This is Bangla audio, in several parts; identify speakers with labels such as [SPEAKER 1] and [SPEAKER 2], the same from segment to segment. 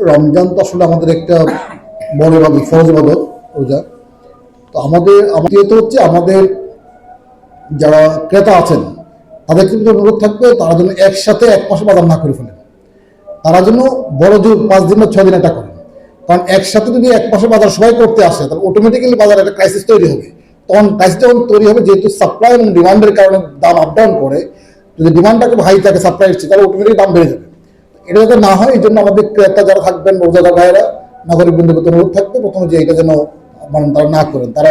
[SPEAKER 1] রমজান তো আসলে আমাদের একটা বড় ইবাদত, ফরজ ইবাদত রোজা। তো আমাদের হচ্ছে আমাদের যারা ক্রেতা আছেন তাদের কিন্তু অনুরোধ থাকবে তারা যেন একসাথে এক মাসে বাজার না করে ফেলেন। তারা যেন বড় জোর 5 দিন বা 6 দিন এটা করেন। কারণ একসাথে যদি এক মাসে বাজার সবাই করতে আসে তাহলে অটোমেটিক্যালি বাজারে একটা ক্রাইসিস তৈরি হবে। তখন ক্রাইসিস যখন তৈরি হবে, যেহেতু সাপ্লাই এবং ডিমান্ডের কারণে দাম আপ ডাউন করে, যদি ডিমান্ডটা খুব হাই থাকে সাপ্লাই এসছে তাহলে অটোমেটিক দাম বেড়ে যাবে। এটা যাতে না হয় এই জন্য আমাদের ক্রেতা যারা থাকবেন, রোজাদার ভাইয়েরা, নাগরিক বৃন্দের প্রতি অনুরোধ থাকবে প্রথমে যে এটা যেন মানে তারা না করেন। তারা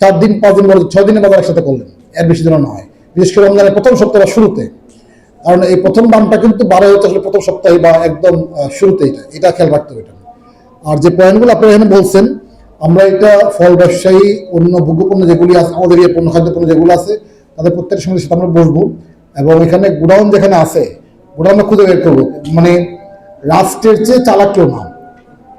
[SPEAKER 1] 4 দিন 5 দিন 6 দিনের বাজার একসাথে করলেন, এর বেশি যেন না হয়, বিশেষ করে রমজানের প্রথম সপ্তাহের শুরুতে। কারণ এই প্রথম দামটা কিন্তু 12 হতে আসলে প্রথম সপ্তাহে বা একদম শুরুতে, এটা খেয়াল রাখতে হবে। আর যে পয়েন্টগুলো আপনারা এখানে বলছেন, আমরা এটা ফল ব্যবসায়ী, অন্য ভোগ্যপণ্য যেগুলি আছে, আমাদের এই পণ্য খাদ্যপণ্য যেগুলো আছে, তাদের প্রত্যেকের সঙ্গে সাথে আমরা বসবো এবং এখানে গোডাউন যেখানে আছে গোডাউন খুঁজে বের করবো। মানে রাষ্ট্রের চেয়ে চালাক কেউ না,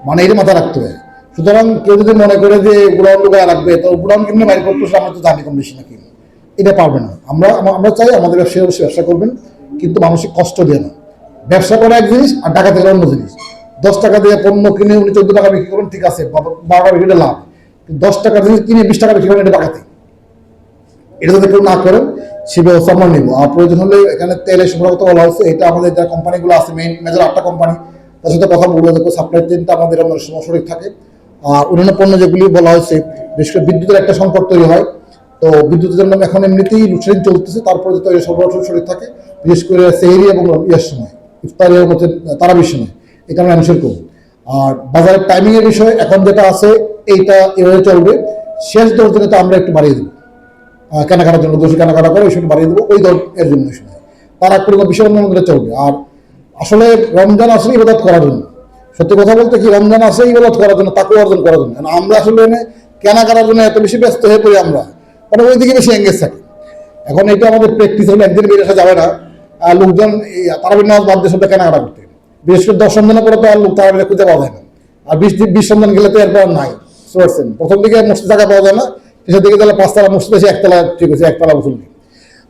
[SPEAKER 1] মানে এটা মাথায় রাখতে হবে। সুতরাং কেউ যদি মনে করে যে গোডাউন লুকায় রাখবে, তো গোডাউন কেমনি বাইর করতেছে আমরা তো জানি কম বেশি নাকি, এটা পারবে না। আমরা চাই আমাদের ব্যবসায়ী অবশ্যই ব্যবসা করবেন, কিন্তু মানসিক কষ্ট দিয়ে না। ব্যবসা করা এক জিনিস আর টাকা থেকে অন্য জিনিস। 10 টাকা দিয়ে পণ্য কিনে উনি 14 টাকা বিক্রি করবেন, ঠিক আছে, 12 টাকা বিক্রি লাভ। 10 টাকা জিনিস কিনে 20 টাকা বিক্রি করেন, এটা ডাকাতি। এটা যদি কেউ না করেন সে ব্যবস্থা আমরা নিব। আর প্রয়োজন হলে এখানে তেলের সরবরাহ বলা হয়েছে, এটা আমাদের যারা কোম্পানিগুলো আছে, মেজর 8টা কোম্পানি, তার সাথে কথা বলবো যাতে সাপ্লাই চেনটা আমাদের সঠিক থাকে। আর অন্যান্য পণ্য যেগুলি বলা হয়েছে, বিশেষ করে বিদ্যুতের একটা সংকট তৈরি হয়, তো বিদ্যুতের জন্য এখন এমনিতেই লোডশেডিং চলতেছে, তারপরে যাতে সরবরাহ সঠিক থাকে, বিশেষ করে সেহরি এবং ইয়ের সময়, ইফতারের মধ্যে তারাবির সময়, এটা আমরা এনশিওর করব। আর বাজারের টাইমিং এর বিষয়ে এখন যেটা আছে এইটা এভাবে চলবে। শেষ 10 দিনে তো আমরা একটু বাড়িয়ে দেবো কেনাকাটার জন্য, দোষী কেনাকাটা করে ওই সময় বাড়িয়ে দেবো, ওই দর এর জন্য সময় তার এক কোনো বিষয় অন্য চলবে। আর আসলে রমজান আসলে ইবাদত করার জন্য, সত্যি কথা বলতে কি, রমজান আসে ইবাদত করার জন্য, তাকে অর্জন করার জন্য। আমরা আসলে কেনাকাটার জন্য এত বেশি ব্যস্ত হয়ে পড়ি, আমরা মানে ওই দিকে বেশি এঙ্গেজ থাকি। এখন এটা আমাদের প্র্যাকটিস হলে একদিন বেরিয়ে আসা যাবে না। লোকজন তারাবির নামাজ বাদ দিয়ে সব কেনাকাটা করতে, বিশেষ করে 10 সন্ধানের পরে তো আর লোক তারাবির খুঁজে পাওয়া যায় না। আর 20 সন্ধান গেলে তো এরপর নাই। প্রথম দিকে মসজিদ জায়গা পাওয়া যায় না, শেষের দিকে তাহলে 5 তলা মসজিদ এসে 1 তলা, ঠিক আছে, 1 তলা বসুন।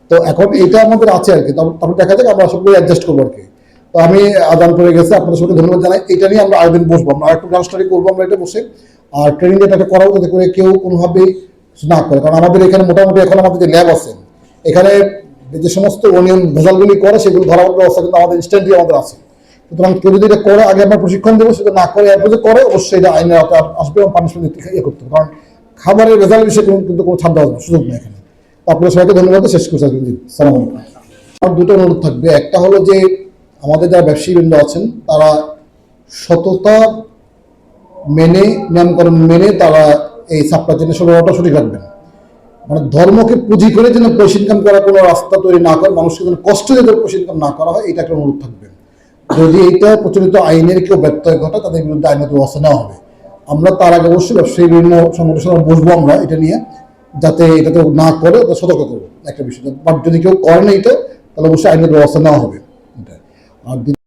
[SPEAKER 1] তো এখন এইটা আমাদের আছে আর কি, তারপর দেখা যাক আমরা সবগুলো অ্যাডজাস্ট করবো আর কি। তো আমি আদান করে গেছি, আপনাদের সঙ্গে ধন্যবাদ জানাই। এটা নিয়ে আমরা আরেকদিন বসবো, আমরা একটু গ্রাউন্ড স্টাডি করবো আমরা এটা বসে। আর ট্রেনিং এটা করাবো যাতে করে কেউ কোনোভাবেই না করে। কারণ আমাদের এখানে মোটামুটি এখন আমাদের যে ল্যাব আছে, এখানে যে সমস্ত অনিয়ম ভেজালগুলি করে সেগুলো ধরার ব্যবস্থা কিন্তু আমাদের ইনস্ট্যান্টলি আমাদের আছে। সুতরাং কেউ যদি এটা করে, আগে আমরা প্রশিক্ষণ দেবো, সেটা না করে এরপর যে করে অবশ্যই এটা আইনের আওতায় আসবে এবং পানিশমেন্ট ইয়ে করতে হবে। কারণ খাবারের ভেজাল বিষয়ে কিন্তু কোনো ছাড় দেওয়ার সুযোগ নেই এখানে। আপনাদের সবাইকে ধন্যবাদ, শেষ করছি। সালাম আলাইকুম। আমার দুটো অনুরোধ থাকবে। একটা হলো যে আমাদের যারা ব্যবসায়ীবৃন্দ আছেন তারা সততা মেনে, নিয়মকানুন মেনে তারা এই সাপ্লাই চেনের সরবরাহটা সঠিক রাখবেন। মানে ধর্মকে পুঁজি করে যেন পয়সা ইনকাম করার কোনো রাস্তা তৈরি না করে, মানুষকে যেন কষ্ট দিয়ে পয়সা ইনকাম না করা হয়, এটা একটা অনুরোধ থাকবে। যদি এইটা প্রচলিত আইনের কেউ ব্যত্যয় ঘটে তাদের বিরুদ্ধে আইনত ব্যবস্থা নেওয়া হবে। আমরা তার আগে অবশ্যই ব্যবসায়ী বিভিন্ন সংগঠনের বসবো আমরা এটা নিয়ে, যাতে এটা তো না করে সতর্ক করবো একটা বিষয়। বাট যদি কেউ করে না এটা, তাহলে অবশ্যই আইনের ব্যবস্থা নেওয়া হবে। আর